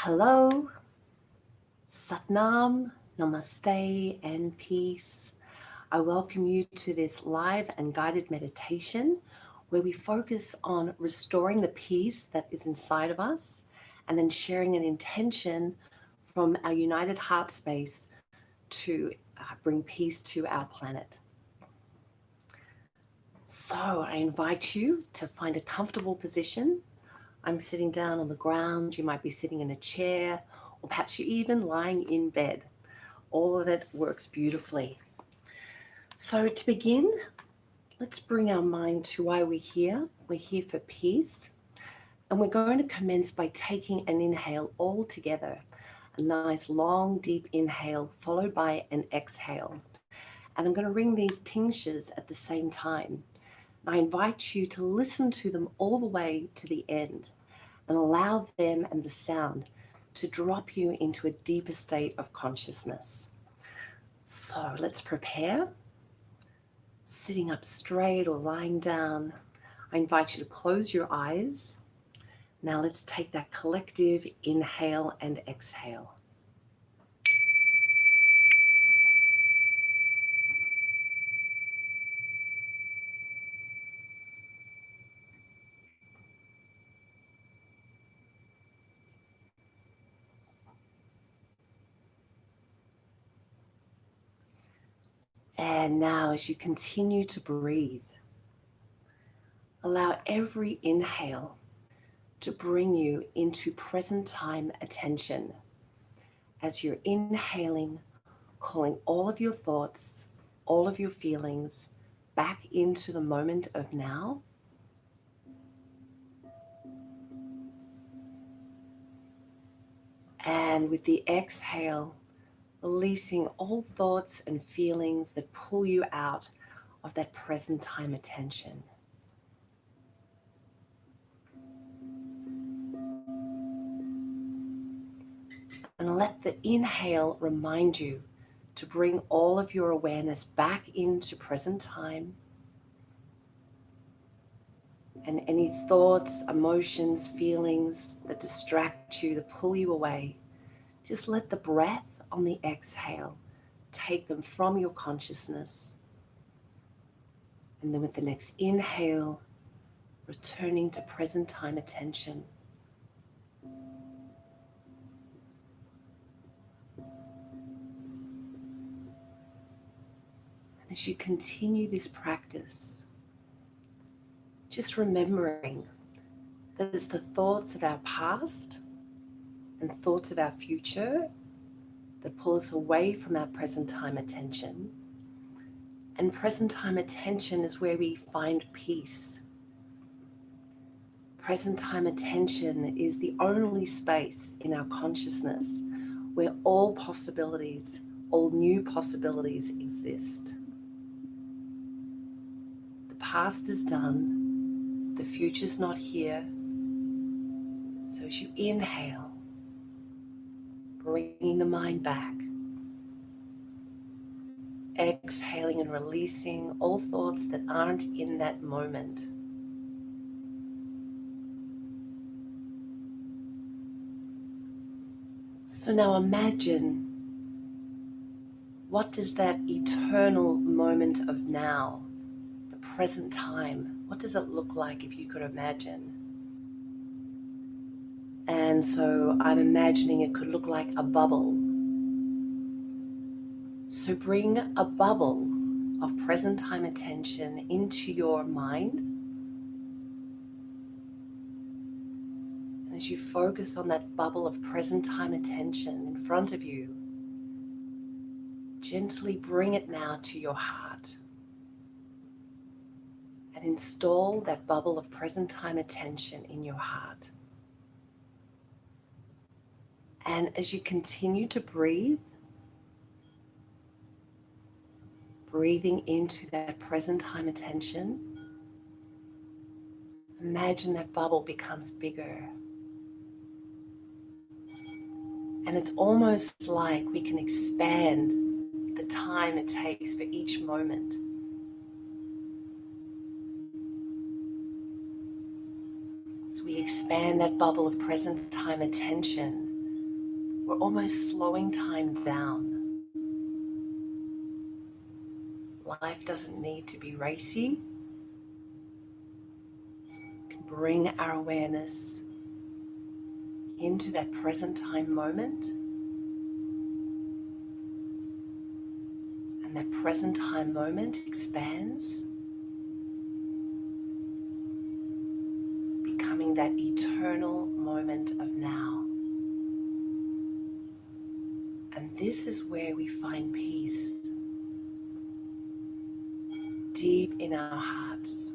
Hello, Satnam, Namaste, and peace. I welcome you to this live and guided meditation where we focus on restoring the peace that is inside of us and then sharing an intention from our united heart space to bring peace to our planet. So I invite you to find a comfortable position. I'm sitting down on the ground. You might be sitting in a chair, or perhaps you're even lying in bed. All of it works beautifully. So to begin, let's bring our mind to why we're here. We're here for peace. And we're going to commence by taking an inhale all together. A nice long deep inhale followed by an exhale. And I'm going to ring these tinctures at the same time. I invite you to listen to them all the way to the end and allow them and the sound to drop you into a deeper state of consciousness. So let's prepare. Sitting up straight or lying down, I invite you to close your eyes. Now let's take that collective inhale and exhale. And now as you continue to breathe, allow every inhale to bring you into present time attention. As you're inhaling, calling all of your thoughts, all of your feelings back into the moment of now. And with the exhale, releasing all thoughts and feelings that pull you out of that present time attention. And let the inhale remind you to bring all of your awareness back into present time. And any thoughts, emotions, feelings that distract you, that pull you away, just let the breath on the exhale take them from your consciousness. And then with the next inhale, returning to present time attention. And as you continue this practice, just remembering that it's the thoughts of our past and thoughts of our future that pull us away from our present time attention. And present time attention is where we find peace. Present time attention is the only space in our consciousness where all possibilities, all new possibilities exist. The past is done, the future's not here. So as you inhale, bringing the mind back, exhaling and releasing all thoughts that aren't in that moment. So now imagine, what does that eternal moment of now, the present time, what does it look like if you could imagine? And so I'm imagining it could look like a bubble. So bring a bubble of present time attention into your mind. And as you focus on that bubble of present time attention in front of you, gently bring it now to your heart. And install that bubble of present time attention in your heart. And as you continue to breathe, breathing into that present time attention, imagine that bubble becomes bigger. And it's almost like we can expand the time it takes for each moment. As we expand that bubble of present time attention, we're almost slowing time down. Life doesn't need to be racy. We can bring our awareness into that present time moment. And that present time moment expands, becoming that eternal moment of now. And this is where we find peace deep in our hearts.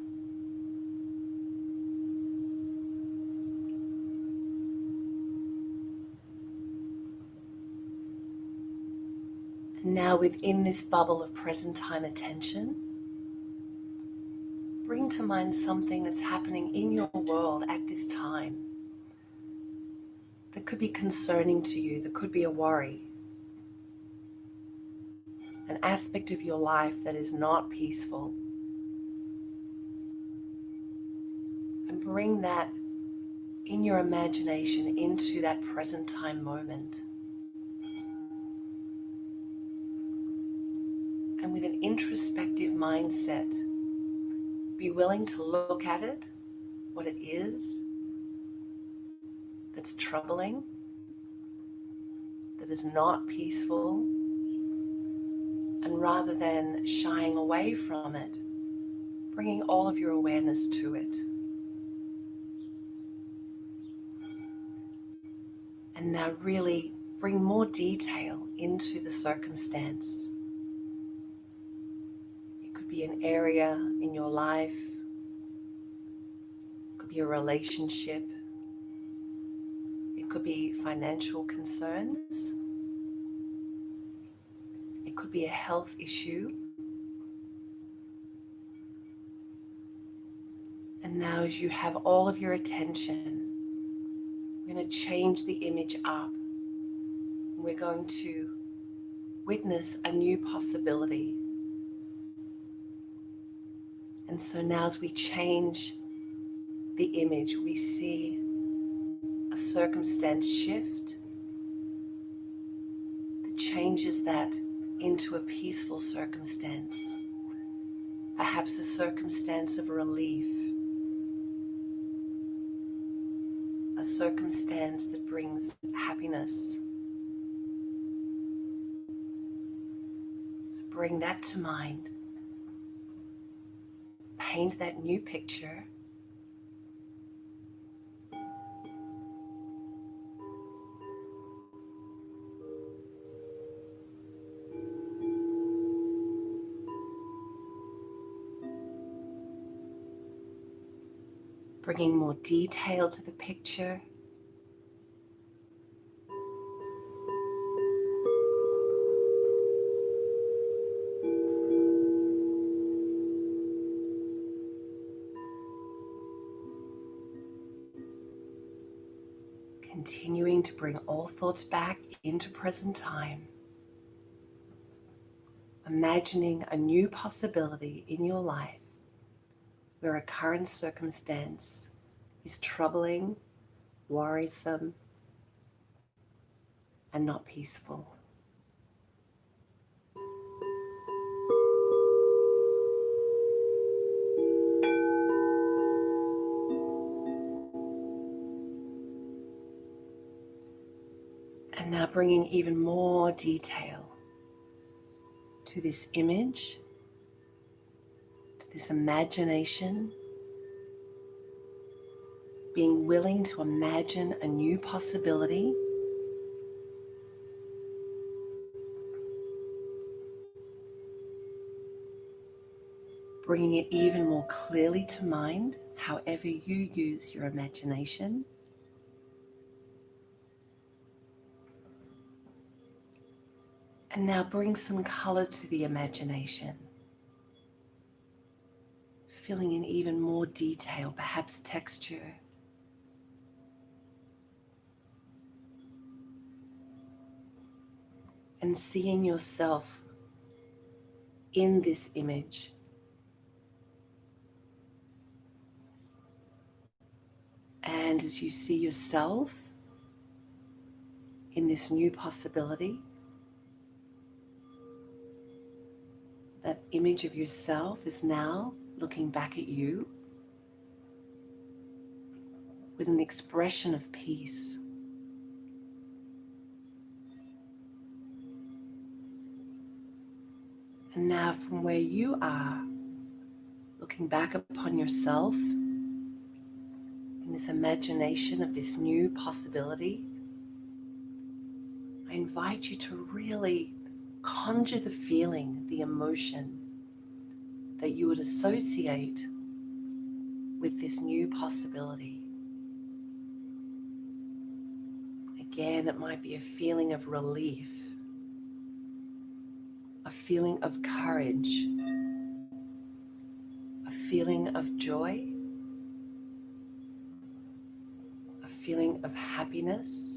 And now within this bubble of present time attention, bring to mind something that's happening in your world at this time that could be concerning to you, that could be a worry, an aspect of your life that is not peaceful. And bring that in your imagination into that present time moment. And with an introspective mindset, be willing to look at it, what it is that's troubling, that is not peaceful, and rather than shying away from it, bringing all of your awareness to it. And now really bring more detail into the circumstance. It could be an area in your life, it could be a relationship, it could be financial concerns, it could be a health issue. And now as you have all of your attention, we're going to change the image up. We're going to witness a new possibility. And so now as we change the image, we see a circumstance shift that changes that into a peaceful circumstance. Perhaps a circumstance of relief, a circumstance that brings happiness. So bring that to mind. Paint that new picture. Bringing more detail to the picture. Continuing to bring all thoughts back into present time. Imagining a new possibility in your life where a current circumstance is troubling, worrisome, and not peaceful. And now bringing even more detail to this image, to this imagination, being willing to imagine a new possibility. Bringing it even more clearly to mind, however you use your imagination. And now bring some color to the imagination. Filling in even more detail, perhaps texture. And seeing yourself in this image. And as you see yourself in this new possibility. That image of yourself is now looking back at you with an expression of peace. And now from where you are, looking back upon yourself in this imagination of this new possibility, I invite you to really conjure the feeling, the emotion that you would associate with this new possibility. Again, it might be a feeling of relief, a feeling of courage, a feeling of joy, a feeling of happiness,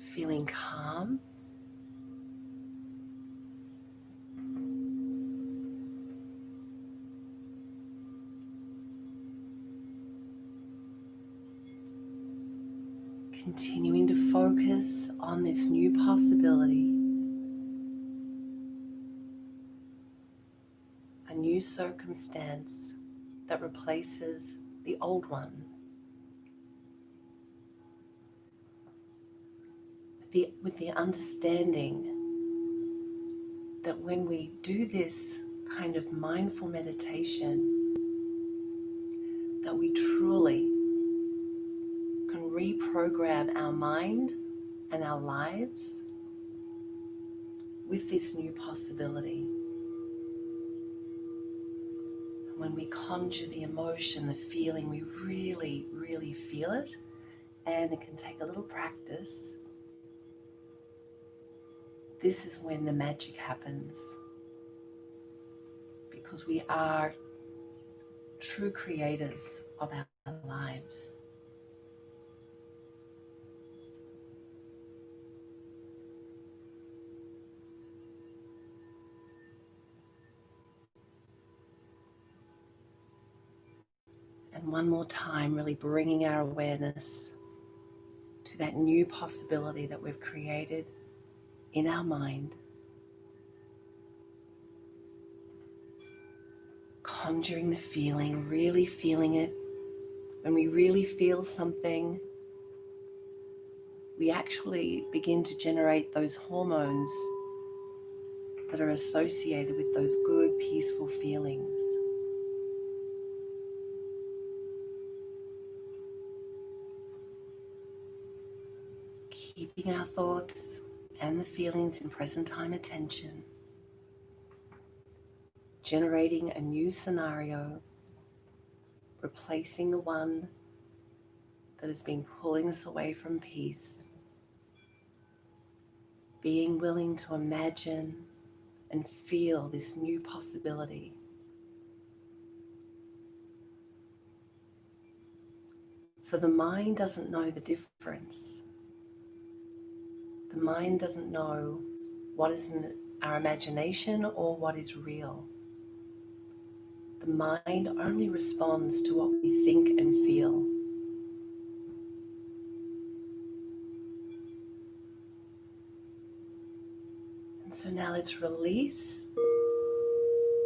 feeling calm, continuing to focus on this new possibility, a new circumstance that replaces the old one. With the understanding that when we do this kind of mindful meditation, that we truly can reprogram our mind and our lives with this new possibility. When we conjure the emotion, the feeling, we really, really feel it, and it can take a little practice. This is when the magic happens, because we are true creators of our lives. And one more time, really bringing our awareness to that new possibility that we've created in our mind. Conjuring the feeling, really feeling it. When we really feel something, we actually begin to generate those hormones that are associated with those good, peaceful feelings. Keeping our thoughts and the feelings in present time attention, generating a new scenario, replacing the one that has been pulling us away from peace, being willing to imagine and feel this new possibility. For the mind doesn't know the difference. The mind doesn't know what is in our imagination or what is real. The mind only responds to what we think and feel. And so now let's release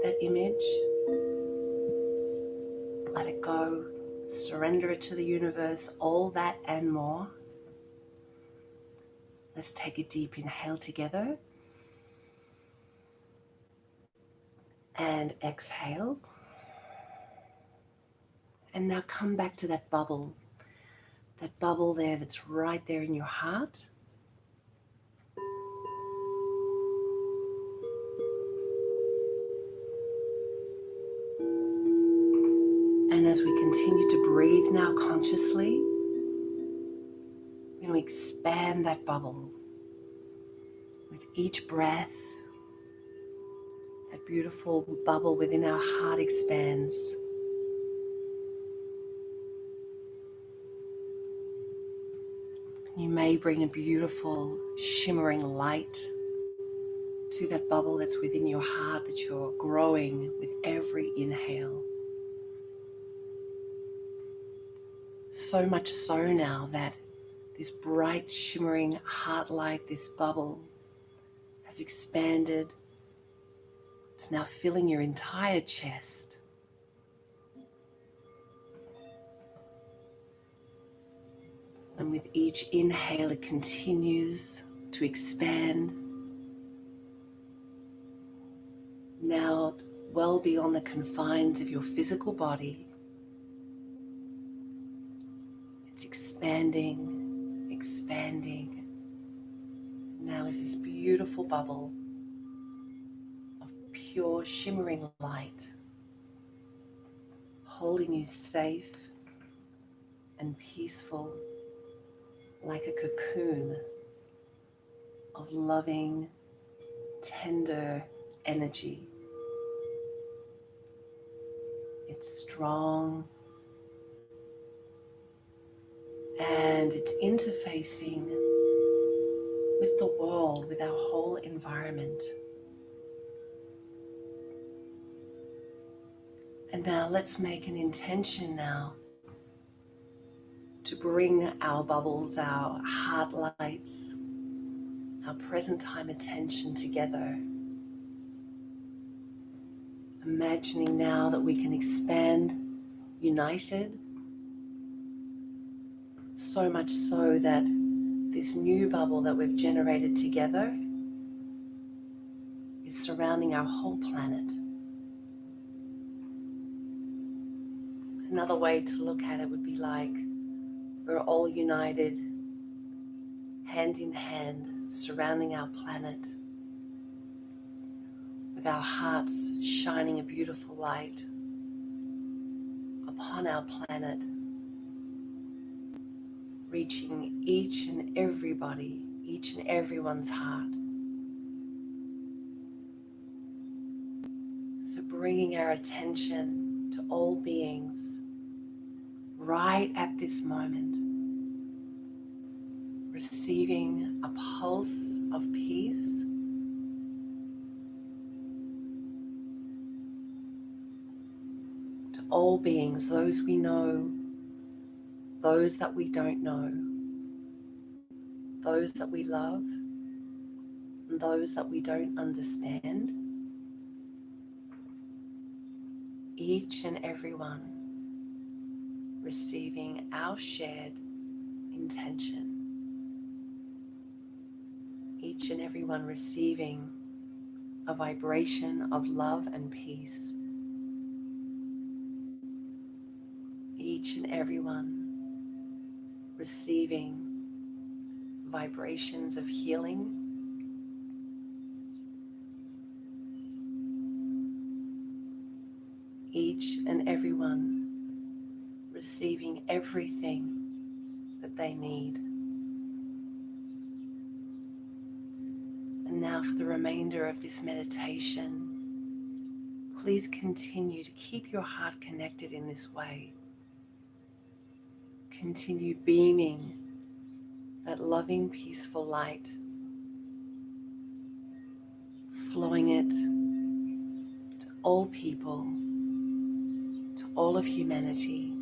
that image, let it go, surrender it to the universe, all that and more. Let's take a deep inhale together and exhale. And now come back to that bubble there that's right there in your heart. And as we continue to breathe now consciously, we're going to expand that bubble. With each breath, that beautiful bubble within our heart expands. You may bring a beautiful shimmering light to that bubble that's within your heart that you're growing with every inhale. So much so now that this bright, shimmering heart light, this bubble, has expanded. It's now filling your entire chest. And with each inhale, it continues to expand. Now, well beyond the confines of your physical body, it's expanding, expanding. Now is this beautiful bubble of pure shimmering light, holding you safe and peaceful, like a cocoon of loving, tender energy. It's strong and it's interfacing with the world, with our whole environment. And now let's make an intention now to bring our bubbles, our heart lights, our present time attention together. Imagining now that we can expand united, so much so that this new bubble that we've generated together is surrounding our whole planet. Another way to look at it would be like we're all united, hand in hand, surrounding our planet, with our hearts shining a beautiful light upon our planet, reaching each and everybody, each and everyone's heart. So bringing our attention to all beings right at this moment, receiving a pulse of peace, to all beings, those we know, those that we don't know, those that we love, and those that we don't understand. Each and every one receiving our shared intention. Each and every one receiving a vibration of love and peace. Each and every one receiving vibrations of healing. Each and every one receiving everything that they need. And now for the remainder of this meditation, please continue to keep your heart connected in this way. Continue beaming that loving, peaceful light, flowing it to all people, to all of humanity,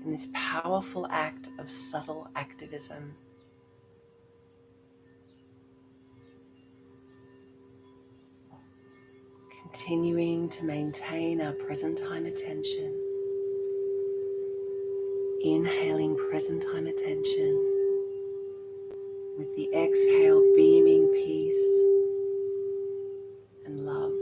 in this powerful act of subtle activism. Continuing to maintain our present time attention. Inhaling present time attention. With the exhale beaming peace and love.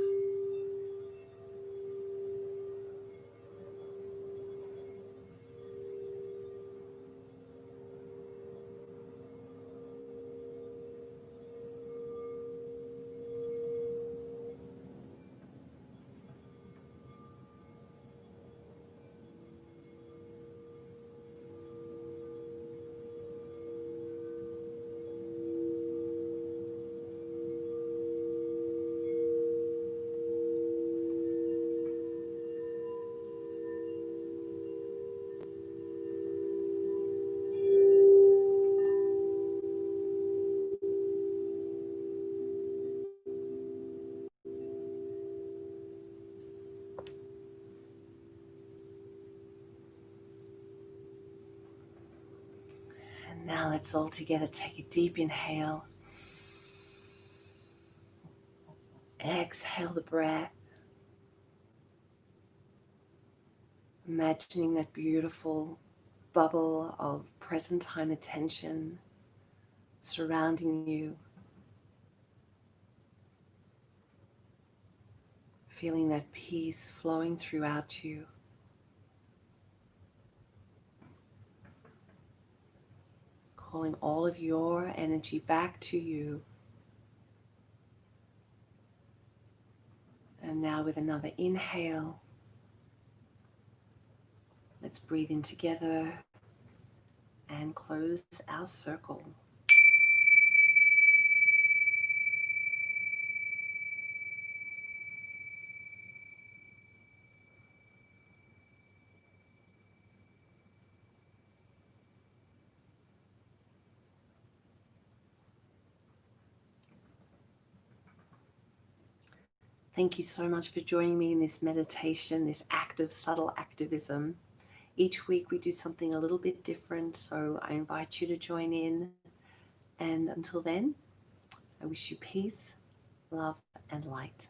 Now let's all together take a deep inhale. Exhale the breath. Imagining that beautiful bubble of present time attention surrounding you. Feeling that peace flowing throughout you. Calling all of your energy back to you. And now with another inhale, let's breathe in together and close our circle. Thank you so much for joining me in this meditation, this act of subtle activism. Each week we do something a little bit different, so I invite you to join in. And until then, I wish you peace, love, and light.